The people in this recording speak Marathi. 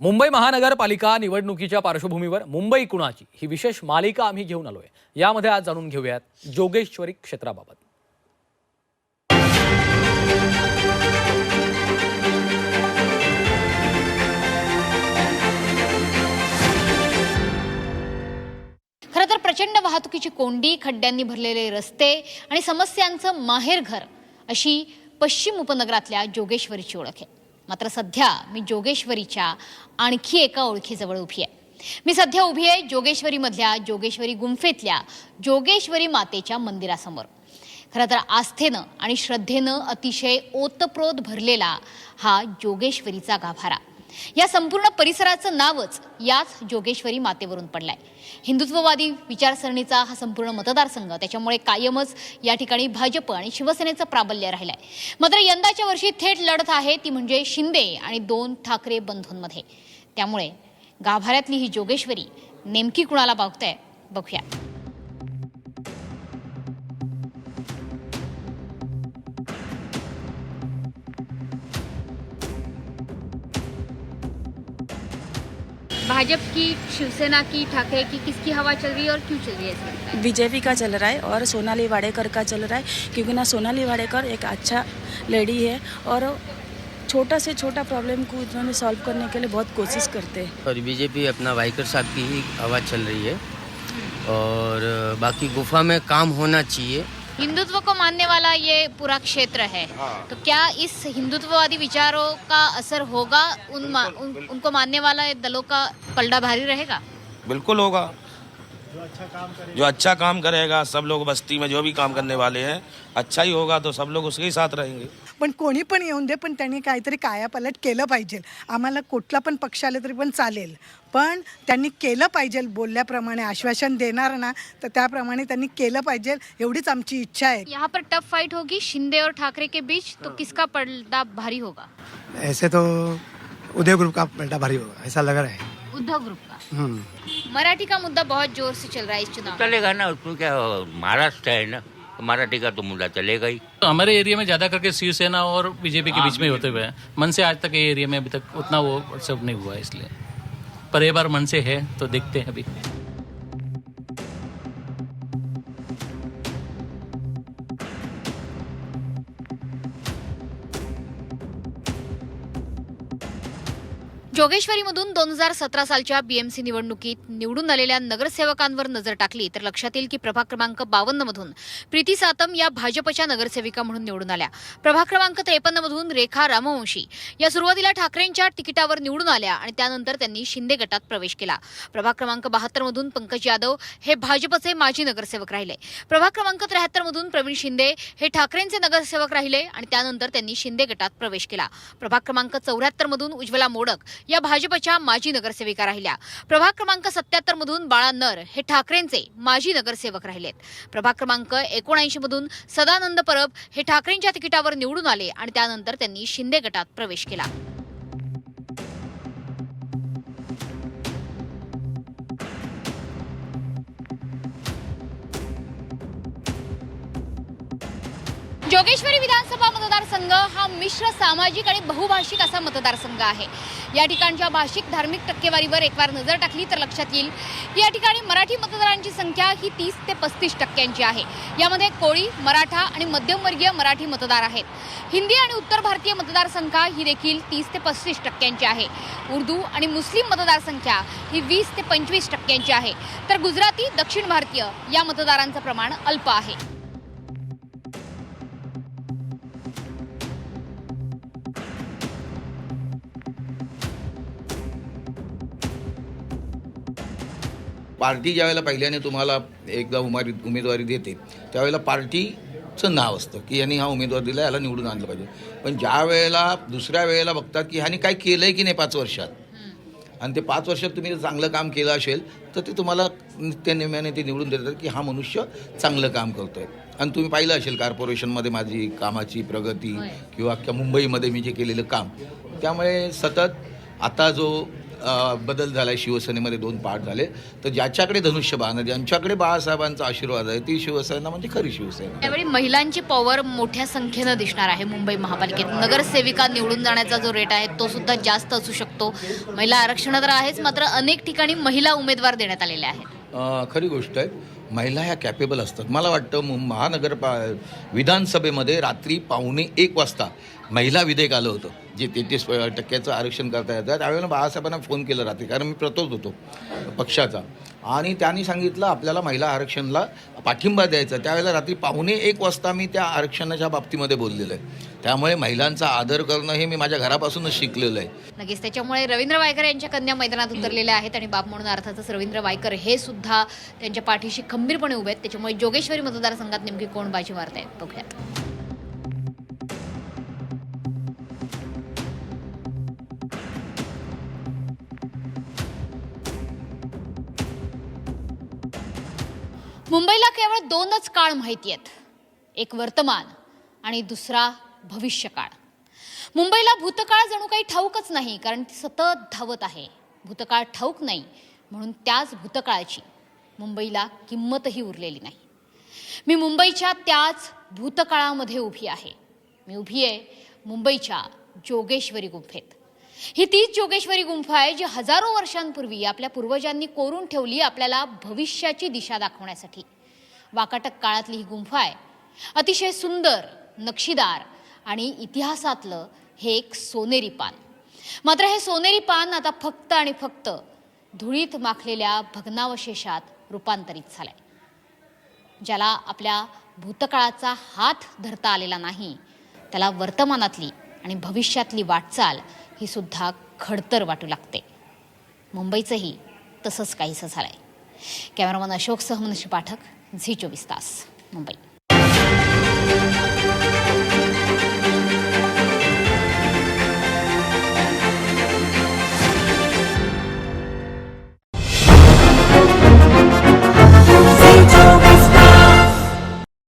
मुंबई महानगरपालिका निवडणुकीच्या पार्श्वभूमीवर मुंबई कुणाची ही विशेष मालिका आम्ही घेऊन आलोय। यामध्ये आज जाणून घेऊयात जोगेश्वरी क्षेत्राबाबत। खरं तर प्रचंड वाहतुकीची कोंडी, खड्ड्यांनी भरलेले रस्ते आणि समस्यांचं माहेरघर अशी पश्चिम उपनगरातल्या जोगेश्वरीची ओळख आहे। मात्र सध्या मी जोगेश्वरीच्या आणखी एका ओळखीजवळ उभी आहे। मी सध्या उभी आहे जोगेश्वरीमधल्या जोगेश्वरी गुंफेतल्या जोगेश्वरी मातेच्या मंदिरासमोर। खरं तर आस्थेनं आणि श्रद्धेनं अतिशय ओतप्रोत भरलेला हा जोगेश्वरीचा गाभारा, या संपूर्ण परिसराचं नावच याच जोगेश्वरी मातेवरून पडलंय। हिंदुत्ववादी विचारसरणीचा हा संपूर्ण मतदारसंघ, त्याच्यामुळे कायमच या ठिकाणी भाजप आणि शिवसेनेचं प्राबल्य राहिलंय। मात्र यंदाच्या वर्षी थेट लढत आहे ती म्हणजे शिंदे आणि 2 ठाकरे बंधूंमध्ये। त्यामुळे गाभाऱ्यातली ही जोगेश्वरी नेमकी कुणाला पावते बघूया। भाजप की, शिवसेना की, ठाकरे की, किसकी हवा चल रही है और क्यों चल रही है? बीजेपी का चल रहा है और सोनाली वाडेकर का चल रहा है, क्योंकि ना सोनाली वाडेकर एक अच्छा लेडी है और छोटा से छोटा प्रॉब्लम को इन्होंने सॉल्व करने के लिए बहुत कोशिश करते हैं। और बीजेपी अपना वाइकर साहब की ही हवा चल रही है और बाकी गुफा में काम होना चाहिए। हिंदुत्व को मानने वाला ये पूरा क्षेत्र है, तो क्या इस हिंदुत्ववादी विचारों का असर होगा? उनको मानने वाला दलों का पलड़ा भारी रहेगा? बिल्कुल होगा। जो अच्छा काम करेगा, सब लोग बस्ती में जो भी काम करने वाले हैं अच्छा ही होगा, तो सब लोग उसके ही साथ रहेंगे। पण कोणी पण येऊन दे, पण त्यांनी काहीतरी कायापालट केलं पाहिजे। आम्हाला कुठला पण पक्ष आले तरी पण चालेल, पण त्यांनी केलं पाहिजे। बोलल्याप्रमाणे आश्वासन देणार ना, तर त्याप्रमाणे त्यांनी केलं पाहिजे, एवढीच आमची इच्छा है। यहाँ पर टफ फाइट होगी शिंदे और ठाकरे के बीच, तो किसका पलड़ा भारी होगा? ऐसे तो उदय ग्रुप का पलटा भारी होगा, ऐसा लग रहा है। उद्धव ग्रुप का। मराठी का मुद्दा बहुत जोर से चल रहा है इस चुनाव में। चलेगा ना, उसमें क्या, महाराष्ट्र है ना, मराठी का तो मुद्दा चलेगा ही। तो हमारे एरिया में ज़्यादा करके शिवसेना और बीजेपी के बीच में होते हुए हैं। मन से आज तक ये एरिया में अभी तक उतना वो सब नहीं हुआ है, इसलिए पर एक बार मन से है तो देखते हैं अभी। जोगेश्वरीमधून 2017 सालच्या बीएमसी निवडणुकीत निवडून आलेल्या नगरसेवकांवर नजर टाकली तर लक्षात येईल की प्रभाग क्रमांक 52 मधून प्रीती सातम या भाजपच्या नगरसेविका म्हणून निवडून आल्या। प्रभाग क्रमांक 53 मधून रेखा रामवंशी या सुरुवातीला ठाकरेंच्या तिकिटावर निवडून आल्या आणि त्यानंतर त्यांनी शिंदे गटात प्रवेश केला। प्रभाग क्रमांक 72 मधून पंकज यादव हे भाजपचे माजी नगरसेवक राहिले। प्रभाग क्रमांक 73 मधून प्रवीण शिंदे हे ठाकरेंचे नगरसेवक राहिले आणि त्यानंतर त्यांनी शिंदे गटात प्रवेश केला। प्रभाग क्रमांक 74 मधून उज्ज्वला मोडक या भाजपच्या माजी नगरसेविका राहिल्या। प्रभाग क्रमांक 77 मधून बाळा नर हे ठाकरेंचे माजी नगरसेवक राहिलेत। प्रभाग क्रमांक 79 मधून सदानंद परब हे ठाकरेंच्या तिकिटावर निवडून आले आणि त्यानंतर त्यांनी शिंदे गटात प्रवेश केला। जोगेश्वरी विधानसभा मतदारसंघ हा मिश्र सामाजिक आणि बहुभाषिक असा मतदारसंघ आहे। या ठिकाणच्या भाषिक धार्मिक टक्केवारीवर एक बार नजर टाकली तर लक्षात येईल की या ठिकाणी मराठी मतदारांची संख्या ही 30 ते 35% आहे। यामध्ये कोळी, मराठा आणि मध्यमवर्गीय मराठी मतदार आहेत। हिंदी आणि उत्तर भारतीय मतदारसंख्या ही देखील 30 ते 35% आहे। उर्दू आणि मुस्लिम मतदारसंख्या ही 20 ते 25% आहे, तर गुजराती, दक्षिण भारतीय या मतदारांचं प्रमाण अल्प आहे। पार्टी ज्यावेळेला पहिल्याने तुम्हाला एकदा उमेदवारी देते त्यावेळेला पार्टीचं नाव असतं की यांनी हा उमेदवार दिला, याला निवडून आणलं पाहिजे। पण ज्या वेळेला दुसऱ्या वेळेला बघतात की ह्यानी काय केलं आहे की नाही 5 वर्षात, आणि ते 5 वर्षात तुम्ही जर चांगलं काम केलं असेल तर ते तुम्हाला नित्यनेमाने ते निवडून देतात की हा मनुष्य चांगलं काम करतो आहे। आणि तुम्ही पाहिलं असेल कॉर्पोरेशनमध्ये माझी कामाची प्रगती किंवा मुंबईमध्ये मी जे केलेलं काम, त्यामुळे सतत आता जो बदल झाला आहे, शिवसेनेमध्ये 2 पार्ट झाले. तर ज्याच्याकडे धनुष्यबाण, ज्यांच्याकडे बाळासाहेबांचा आशीर्वाद आहे ती शिवसेना म्हणजे खरी शिवसेना. त्यावेळी महिलांची पॉवर मोठ्या संख्येनं दिसणार आहे मुंबई महापालिकेत. नगरसेविका निवडून जाण्याचा जो रेट आहे तो सुद्धा जास्त असू शकतो. महिला आरक्षण तर आहेच, मात्र अनेक ठिकाणी महिला उमेदवार देण्यात आलेल्या आहेत. खरी गोष्ट आहे, महिला ह्या कॅपेबल असतात. मला वाटतं विधानसभेमध्ये रात्री 1:15 वाजता महिला विधेयक आलं होतं, जे 33% आरक्षण करता येतं. त्यावेळेला बाळासाहेबांना फोन केला रात्री, कारण मी प्रतोद होतो पक्षाचा, आणि त्यांनी सांगितलं आपल्याला महिला आरक्षणाला पाठिंबा द्यायचा. त्यावेळेला रात्री 1:15 वाजता मी त्या आरक्षणाच्या बाबतीमध्ये बोललेलं आहे. त्यामुळे महिलांचा आदर करणं हे मी माझ्या घरापासूनच शिकलेलं आहे. नक्कीच त्याच्यामुळे रवींद्र वायकर यांच्या कन्या मैदानात उतरलेल्या आहेत आणि बाप म्हणून अर्थातच रवींद्र वायकर हे सुद्धा त्यांच्या पाठीशी खंबीरपणे उभे आहेत. त्याच्यामुळे जोगेश्वरी मतदारसंघात नेमकी कोण बाजी मारतायत बघूयात. मुंबईला केवळ 2च काळ माहिती आहेत, एक वर्तमान आणि दुसरा भविष्यकाळ. मुंबईला भूतकाळ जणू काही ठाऊकच नाही, कारण ती सतत धावत आहे. भूतकाळ ठाऊक नाही म्हणून त्याच भूतकाळाची मुंबईला किंमतही उरलेली नाही. मी मुंबईच्या त्याच भूतकाळामध्ये उभी आहे. मी उभी आहे मुंबईच्या जोगेश्वरी गुंफेत. ही तीच जोगेश्वरी गुंफा आहे जी हजारो वर्षांपूर्वी आपल्या पूर्वजांनी कोरून ठेवली आपल्याला भविष्याची दिशा दाखवण्यासाठी. वाकाटक काळातली ही गुंफा आहे. अतिशय सुंदर, नक्षीदार आणि इतिहासातलं हे एक सोनेरी पान. मात्र हे सोनेरी पान आता फक्त आणि फक्त धुळीत माखलेल्या भग्नावशेषात रूपांतरित झालंय. ज्याला आपल्या भूतकाळाचा हात धरता आलेला नाही, त्याला वर्तमानातली आणि भविष्यातली वाटचाल ही सुद्धा खडतर वाटू लागते. मुंबईचंही तसंच काहीसं झालंय. कॅमेरामन अशोक सह मनुष्य पाठक, झी 24 तास, मुंबई.